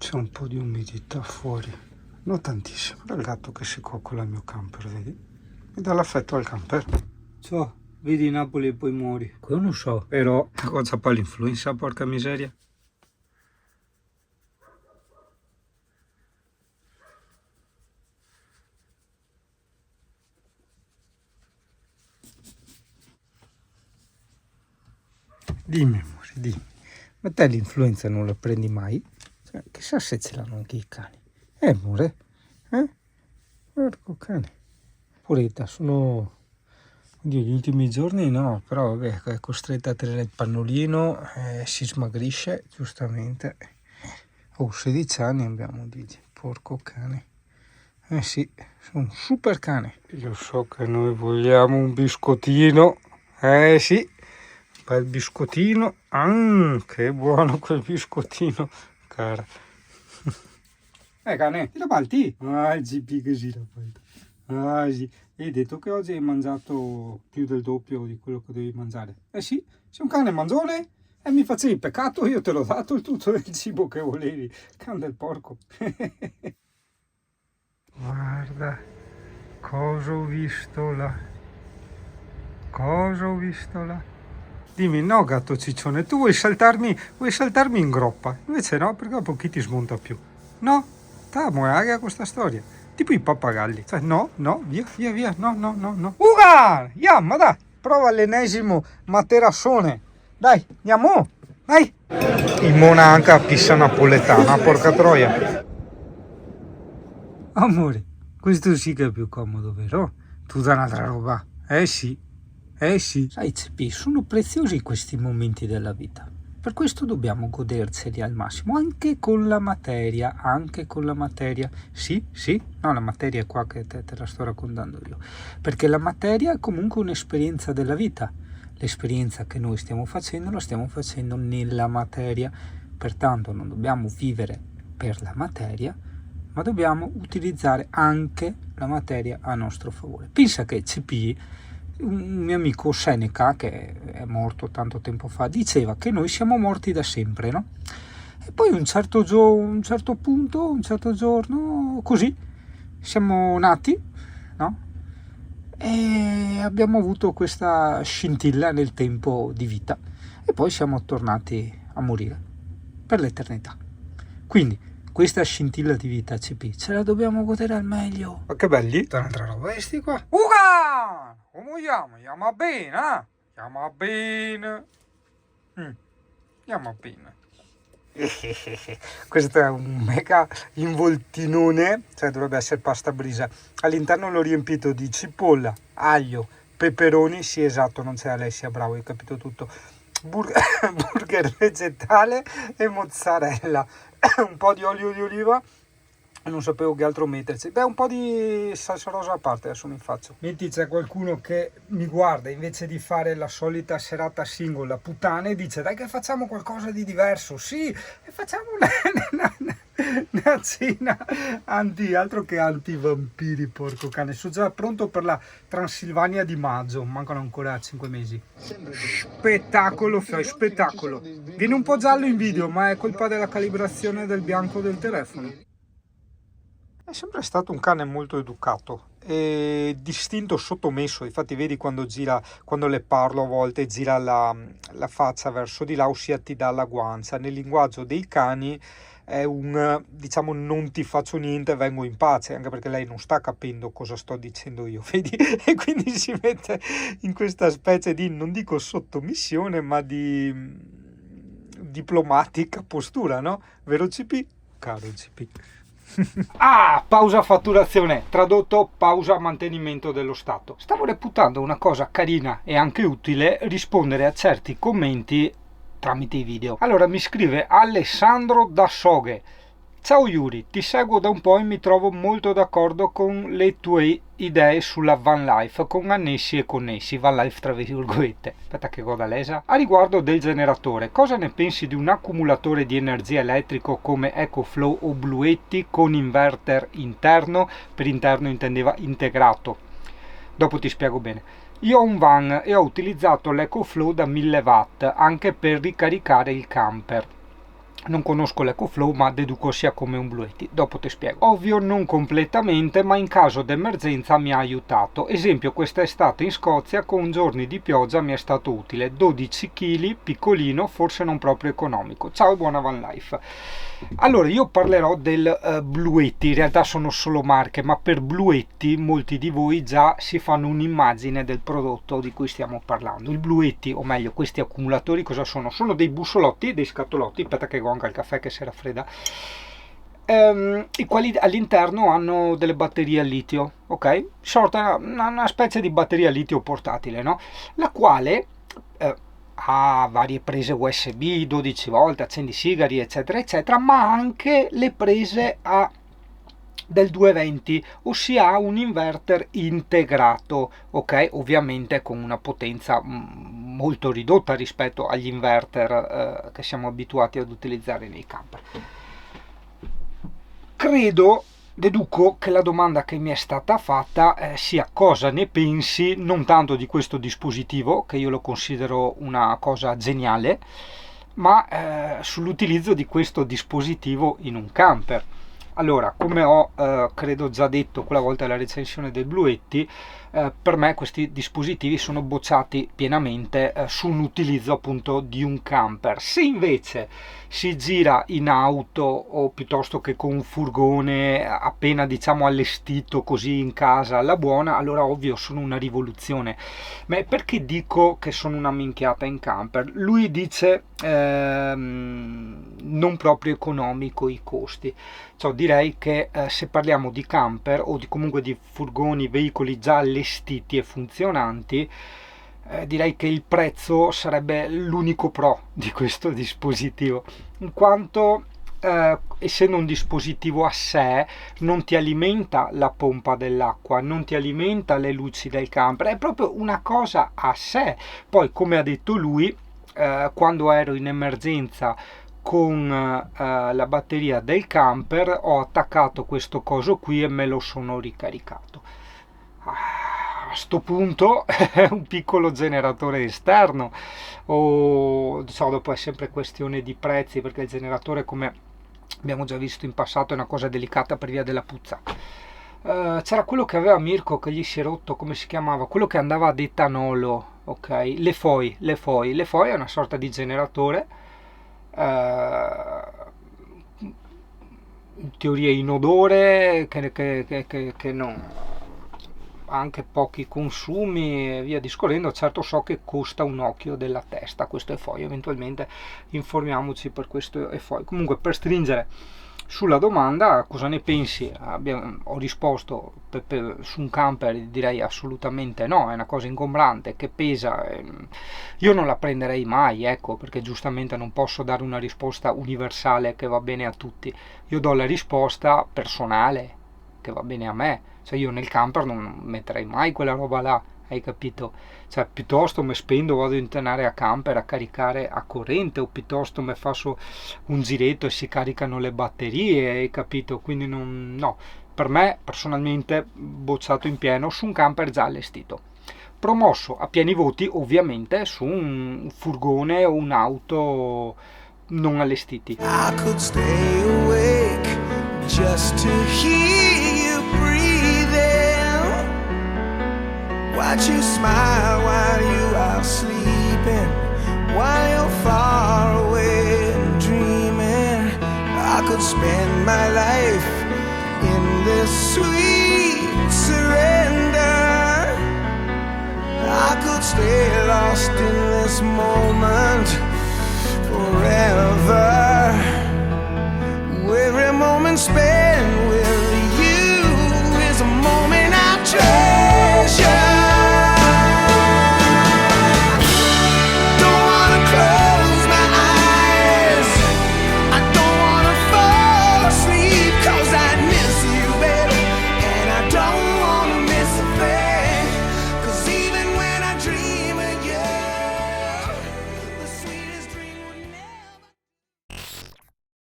C'è un po' di umidità fuori, non tantissimo. È il gatto che si coccola il mio camper, vedi? Mi dà l'affetto al camper. Ciao, vedi Napoli e poi muori. Quello non so, però cosa fa l'influenza, porca miseria. Dimmi, amore, dimmi. Ma te l'influenza non la prendi mai? Cioè, chissà se ce l'hanno anche i cani. Amore? Porco cane. Puretta, sono... Oddio, gli ultimi giorni no, però vabbè, è costretta a tenere il pannolino, si smagrisce, giustamente. Oh, 16 anni abbiamo, dici. Porco cane. Sì, sono un super cane. Io so che noi vogliamo un biscottino. Sì. Bel biscottino, che buono quel biscottino, cara. Cane, ti la balti? Il GP così la balta. Sì, hai detto che oggi hai mangiato più del doppio di quello che devi mangiare. Sì, sei un cane mangione e mi facevi peccato, io te l'ho dato il tutto del cibo che volevi. Can del porco. Guarda, cosa ho visto là. Cosa ho visto là. Dimmi, no gatto ciccione, tu vuoi saltarmi in groppa, invece no, perché dopo chi ti smonta più? No, stiamo a questa storia, tipo i pappagalli, cioè no, via, no. Uga, yamma, dai, prova l'ennesimo materassone, dai, andiamo, dai. Il monanca a pissa napoletana, porca troia. Amore, questo sì che è più comodo, vero? Tu da un'altra roba, sì. Sì, sai CP, sono preziosi questi momenti della vita. Per questo dobbiamo goderceli al massimo, anche con la materia, Sì, no, la materia è qua che te la sto raccontando io. Perché la materia è comunque un'esperienza della vita. L'esperienza che noi stiamo facendo, la stiamo facendo nella materia. Pertanto non dobbiamo vivere per la materia, ma dobbiamo utilizzare anche la materia a nostro favore. Pensa che CP... Un mio amico Seneca, che è morto tanto tempo fa, diceva che noi siamo morti da sempre, no? E poi un certo punto, un certo giorno, così, siamo nati, no? E abbiamo avuto questa scintilla nel tempo di vita e poi siamo tornati a morire per l'eternità. Quindi questa scintilla di vita CP ce la dobbiamo godere al meglio. Ma che belli! Un'altra roba questi qua. Uga! Come chiama? Chiama bene, Chiama bene. Chiama bene. Questo è un mega involtinone, cioè dovrebbe essere pasta brisa. All'interno l'ho riempito di cipolla, aglio, peperoni, sì esatto, non c'è Alessia, bravo, hai capito tutto. Burger vegetale e mozzarella, un po' di olio di oliva, non sapevo che altro metterci. Un po' di salsa rosa a parte, adesso mi faccio. Metti, c'è qualcuno che mi guarda, invece di fare la solita serata singola puttane, dice dai che facciamo qualcosa di diverso. Sì, e facciamo una cena altro che anti-vampiri, porco cane. Sono già pronto per la Transilvania di maggio, mancano ancora 5 mesi. Spettacolo, spettacolo. Viene un po' giallo in video, ma è colpa della calibrazione del bianco del telefono. È sempre stato un cane molto educato e distinto, sottomesso. Infatti vedi quando le parlo a volte gira la faccia verso di là, ossia ti dà la guancia. Nel linguaggio dei cani è un, diciamo, non ti faccio niente, vengo in pace, anche perché lei non sta capendo cosa sto dicendo io, vedi? E quindi si mette in questa specie di, non dico sottomissione, ma di diplomatica postura, no? Vero CP? Caro CP. Pausa fatturazione, tradotto pausa mantenimento dello Stato. Stavo reputando una cosa carina e anche utile rispondere a certi commenti tramite i video. Allora mi scrive Alessandro da Soghe: ciao Yuri, ti seguo da un po' e mi trovo molto d'accordo con le tue idee sulla van life con annessi e connessi, van life tra virgolette. Aspetta che coda lesa. A riguardo del generatore, cosa ne pensi di un accumulatore di energia elettrico come EcoFlow o Bluetti con inverter interno? Per interno intendeva integrato. Dopo ti spiego bene. Io ho un van e ho utilizzato l'EcoFlow da 1000 watt anche per ricaricare il camper. Non conosco l'EcoFlow, ma deduco sia come un Bluetti, dopo ti spiego. Ovvio non completamente, ma in caso d'emergenza mi ha aiutato. Esempio, quest'estate in Scozia con giorni di pioggia mi è stato utile. 12 kg, piccolino, forse non proprio economico. Ciao e buona van life. Allora, io parlerò del Bluetti, in realtà sono solo marche, ma per Bluetti molti di voi già si fanno un'immagine del prodotto di cui stiamo parlando. Il Bluetti, o meglio, questi accumulatori cosa sono? Sono dei bussolotti, dei scatolotti, aspetta che gonga il caffè che si raffredda, i quali all'interno hanno delle batterie a litio, ok? Sorta una specie di batteria a litio portatile, no? La quale ha varie prese USB 12 volte, accendisigari eccetera eccetera, ma anche le prese a del 220, ossia ha un inverter integrato, ok? Ovviamente con una potenza molto ridotta rispetto agli inverter che siamo abituati ad utilizzare nei camper. Deduco che la domanda che mi è stata fatta sia cosa ne pensi non tanto di questo dispositivo, che io lo considero una cosa geniale, ma sull'utilizzo di questo dispositivo in un camper. Allora, come ho credo già detto quella volta alla recensione del Bluetti, per me questi dispositivi sono bocciati pienamente su un utilizzo appunto di un camper. Se invece si gira in auto o piuttosto che con un furgone appena diciamo allestito così in casa alla buona, allora ovvio sono una rivoluzione. Ma perché dico che sono una minchiata in camper? Lui dice non proprio economico i costi. Cioè, direi che se parliamo di camper o comunque di furgoni, veicoli già allestiti e funzionanti, direi che il prezzo sarebbe l'unico pro di questo dispositivo, in quanto essendo un dispositivo a sé non ti alimenta la pompa dell'acqua, non ti alimenta le luci del camper, è proprio una cosa a sé. Poi, come ha detto lui, quando ero in emergenza con la batteria del camper ho attaccato questo coso qui e me lo sono ricaricato. A sto punto è un piccolo generatore esterno, o diciamo, dopo è sempre questione di prezzi, perché il generatore, come abbiamo già visto in passato, è una cosa delicata per via della puzza. C'era quello che aveva Mirko che gli si è rotto, come si chiamava? Quello che andava ad etanolo, ok? Le Foi è una sorta di generatore in teoria inodore, che non ha anche pochi consumi e via discorrendo. Certo, so che costa un occhio della testa questo EFOI, eventualmente informiamoci per questo EFOI. Comunque, per stringere sulla domanda cosa ne pensi, ho risposto su un camper direi assolutamente no, è una cosa ingombrante che pesa, io non la prenderei mai, ecco, perché giustamente non posso dare una risposta universale che va bene a tutti, io do la risposta personale che va bene a me, cioè io nel camper non metterei mai quella roba là, hai capito? Cioè, piuttosto mi spendo, vado in area camper a caricare a corrente, o piuttosto mi faccio un giretto e si caricano le batterie, hai capito? Quindi no, per me personalmente bocciato in pieno su un camper già allestito. Promosso a pieni voti ovviamente su un furgone o un'auto non allestiti. I could stay awake just to hear you breathing, watch you smile while you are sleeping, while you're far away and dreaming. I could spend my life in this sweet surrender. I could stay lost in this moment